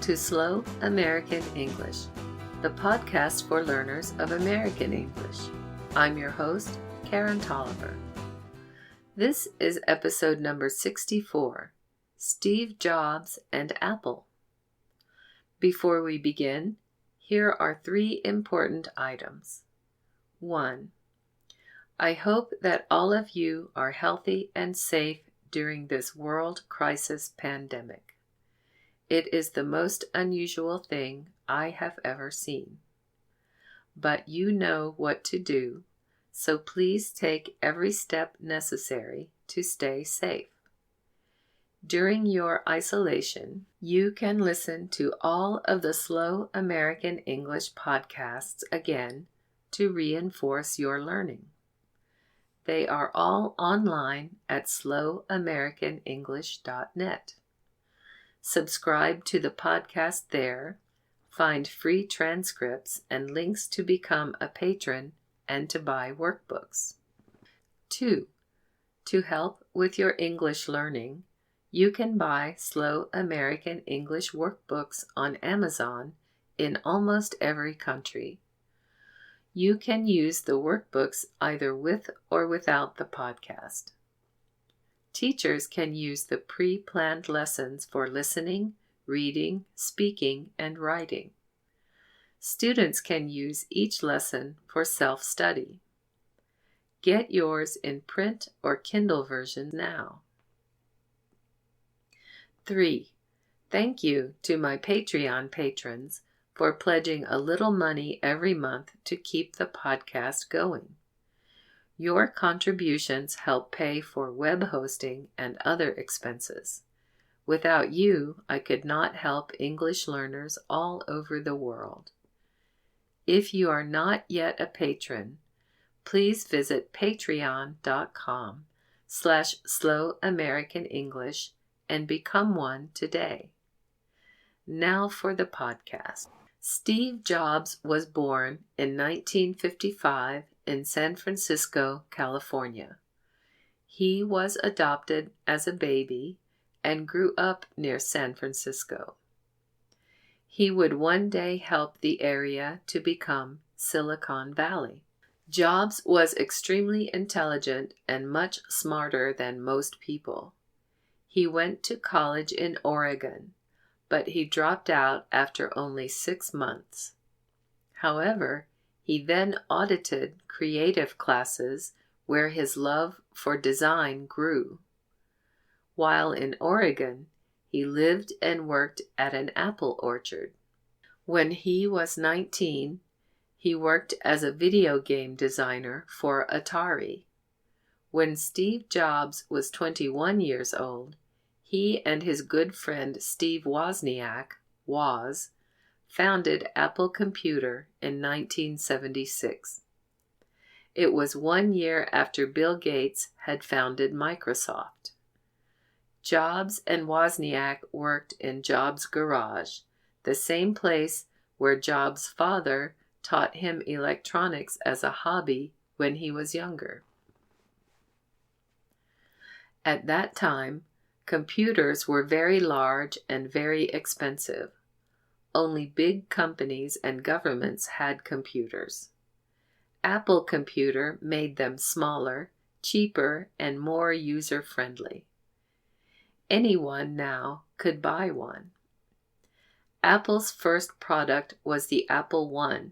to Slow American English, the podcast for learners of American English. I'm your host, Karren Tolliver. This is episode number 64, Steve Jobs and Apple. Before we begin, here are 3 important items. 1. I hope that all of you are healthy and safe during this world crisis pandemic. It is the most unusual thing I have ever seen. But you know what to do, so please take every step necessary to stay safe. During your isolation, you can listen to all of the Slow American English podcasts again to reinforce your learning. They are all online at slowamericanenglish.net. Subscribe to the podcast there, find free transcripts and links to become a patron and to buy workbooks. 2. To help with your English learning, you can buy Slow American English workbooks on Amazon in almost every country. You can use the workbooks either with or without the podcast. Teachers can use the pre-planned lessons for listening, reading, speaking, and writing. Students can use each lesson for self-study. Get yours in print or Kindle version now. 3. Thank you to my Patreon patrons for pledging a little money every month to keep the podcast going. Your contributions help pay for web hosting and other expenses. Without you, I could not help English learners all over the world. If you are not yet a patron, please visit patreon.com/slowamericanenglish and become one today. Now for the podcast. Steve Jobs was born in 1955 in San Francisco, California. He was adopted as a baby and grew up near San Francisco. He would one day help the area to become Silicon Valley. Jobs was extremely intelligent and much smarter than most people. He went to college in Oregon, but he dropped out after only 6 months. However, he then audited creative classes where his love for design grew. While in Oregon, he lived and worked at an apple orchard. When he was 19, he worked as a video game designer for Atari. When Steve Jobs was 21 years old, he and his good friend Steve Wozniak, Woz, founded Apple Computer in 1976. It was 1 year after Bill Gates had founded Microsoft. Jobs and Wozniak worked in Jobs' garage, the same place where Jobs' father taught him electronics as a hobby when he was younger. At that time, computers were very large and very expensive. Only big companies and governments had computers. Apple Computer made them smaller, cheaper, and more user-friendly. Anyone now could buy one. Apple's first product was the Apple I,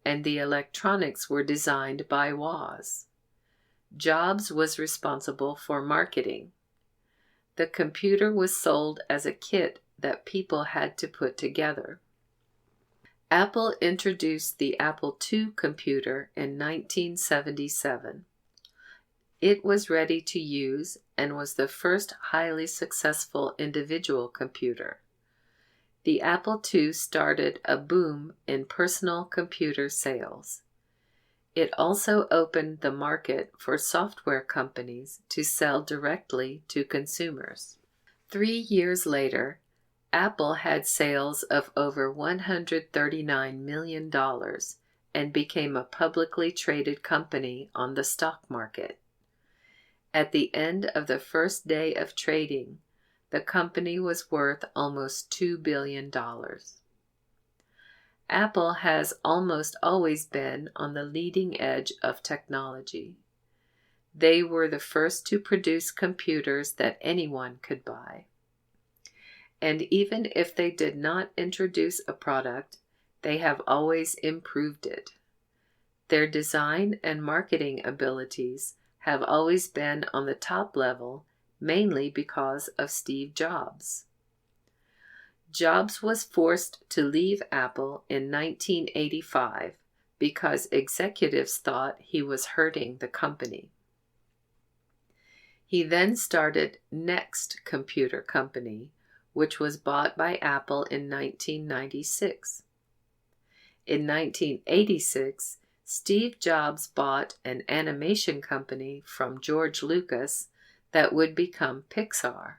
and the electronics were designed by Woz. Jobs was responsible for marketing. The computer was sold as a kit that people had to put together. Apple introduced the Apple II computer in 1977. It was ready to use and was the first highly successful individual computer. The Apple II started a boom in personal computer sales. It also opened the market for software companies to sell directly to consumers. 3 years later, Apple had sales of over $139 million and became a publicly traded company on the stock market. At the end of the first day of trading, the company was worth almost $2 billion. Apple has almost always been on the leading edge of technology. They were the first to produce computers that anyone could buy. And even if they did not introduce a product, they have always improved it. Their design and marketing abilities have always been on the top level, mainly because of Steve Jobs. Jobs was forced to leave Apple in 1985 because executives thought he was hurting the company. He then started Next Computer Company, which was bought by Apple in 1996. In 1986, Steve Jobs bought an animation company from George Lucas that would become Pixar.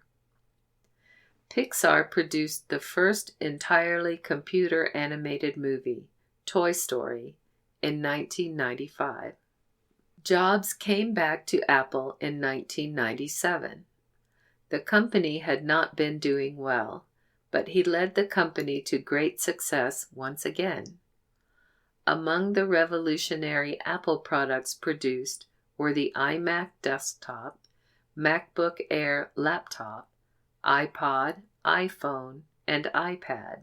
Pixar produced the first entirely computer-animated movie, Toy Story, in 1995. Jobs came back to Apple in 1997. The company had not been doing well, but he led the company to great success once again. Among the revolutionary Apple products produced were the iMac desktop, MacBook Air laptop, iPod, iPhone, and iPad.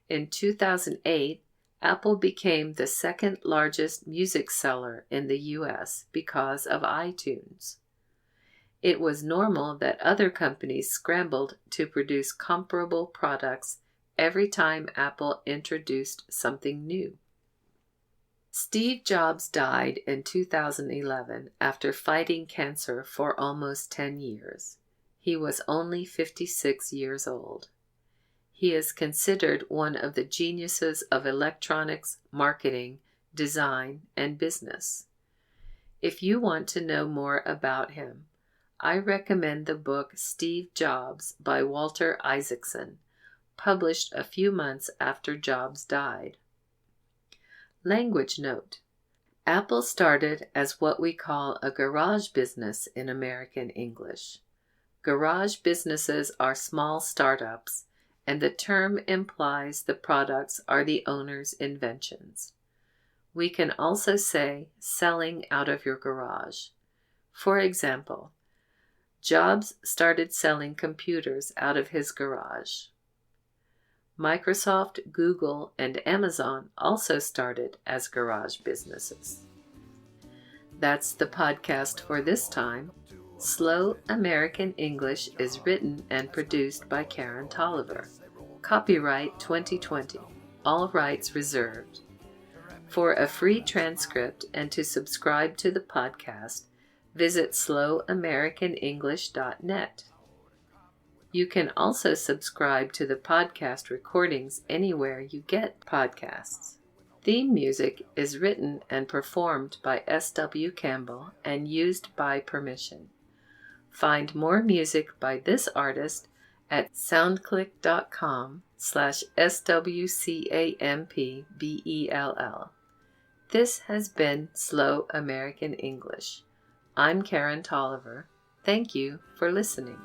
In 2008, Apple became the second largest music seller in the U.S. because of iTunes. It was normal that other companies scrambled to produce comparable products every time Apple introduced something new. Steve Jobs died in 2011 after fighting cancer for almost 10 years. He was only 56 years old. He is considered one of the geniuses of electronics, marketing, design, and business. If you want to know more about him, I recommend the book Steve Jobs by Walter Isaacson, published a few months after Jobs died. Language note: Apple started as what we call a garage business in American English. Garage businesses are small startups, and the term implies the products are the owner's inventions. We can also say selling out of your garage. For example, Jobs started selling computers out of his garage. Microsoft, Google, and Amazon also started as garage businesses. That's the podcast for this time. Slow American English is written and produced by Karren Tolliver. Copyright 2020. All rights reserved. For a free transcript and to subscribe to the podcast, visit slowamericanenglish.net. You can also subscribe to the podcast recordings anywhere you get podcasts. Theme music is written and performed by S.W. Campbell and used by permission. Find more music by this artist at soundclick.com/SWCAMPBELL. This has been Slow American English. I'm Karren Tolliver. Thank you for listening.